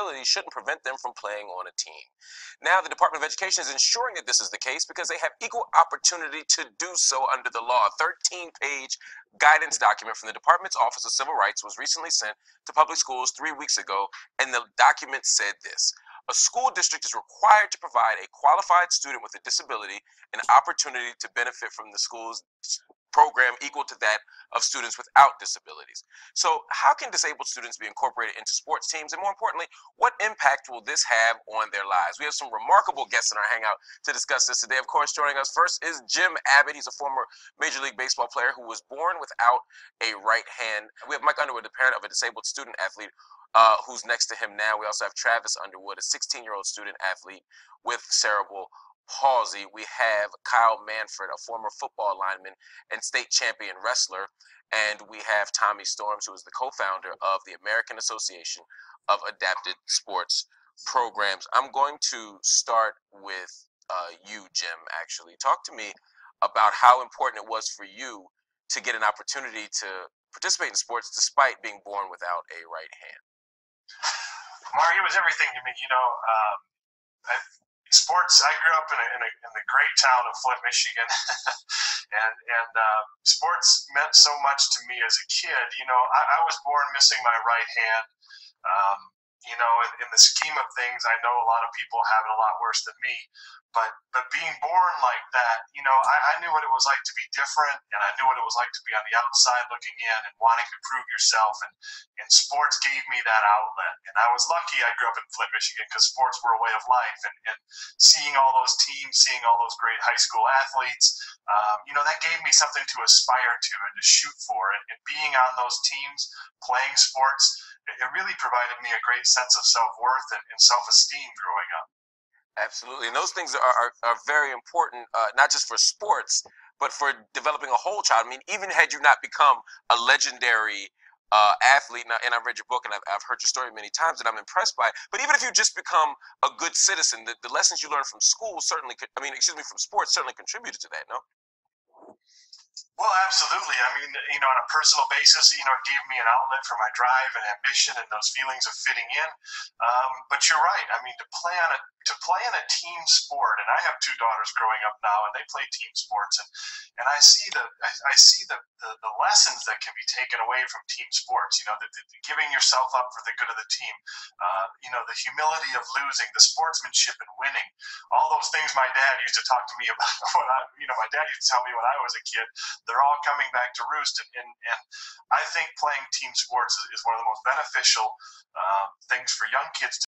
disabilities shouldn't prevent them from playing on a team. Now, the Department of Education is ensuring that this is the case because they have equal opportunity to do so under the law. A 13-page guidance document from the Department's Office of Civil Rights was recently sent to public schools 3 weeks ago, and the document said this: a school district is required to provide a qualified student with a disability an opportunity to benefit from the school's program equal to that of students without disabilities. So how can disabled students be incorporated into sports teams? And more importantly, what impact will this have on their lives? We have some remarkable guests in our hangout to discuss this today. Of course, joining us first is Jim Abbott. He's a former Major League Baseball player who was born without a right hand. We have Mike Underwood, the parent of a disabled student athlete, who's next to him now. We also have Travis Underwood, a 16-year-old student athlete with cerebral palsy. We have Kyle Manfred, a former football lineman and state champion wrestler. And we have Tommy Storms, who is the co-founder of the American Association of Adapted Sports Programs. I'm going to start with you, Jim, actually. Talk to me about how important it was for you to get an opportunity to participate in sports despite being born without a right hand. Mark, it was everything to me. Sports. I grew up in the great town of Flint, Michigan, and sports meant so much to me as a kid. I was born missing my right hand. In the scheme of things, I know a lot of people have it a lot worse than me. But being born like that, I knew what it was like to be different, and I knew what it was like to be on the outside looking in and wanting to prove yourself. And sports gave me that outlet. And I was lucky I grew up in Flint, Michigan, because sports were a way of life. And seeing all those teams, seeing all those great high school athletes, that gave me something to aspire to and to shoot for. And being on those teams, playing sports, it really provided me a great sense of self-worth and self-esteem growing up. Absolutely. And those things are very important, not just for sports, but for developing a whole child. I mean, even had you not become a legendary athlete, and I've read your book and I've heard your story many times and I'm impressed by it, but even if you just become a good citizen, the lessons you learn from school certainly, from sports certainly contributed to that, no? Well, absolutely. On a personal basis, it gave me an outlet for my drive and ambition and those feelings of fitting in. But you're right. To play in a team sport, and I have two daughters growing up now, and they play team sports, and I see the lessons that can be taken away from team sports. The giving yourself up for the good of the team. The humility of losing, the sportsmanship in winning. All those things my dad used to talk to me about. My dad used to tell me when I was a kid. They're all coming back to roost, and I think playing team sports is one of the most beneficial things for young kids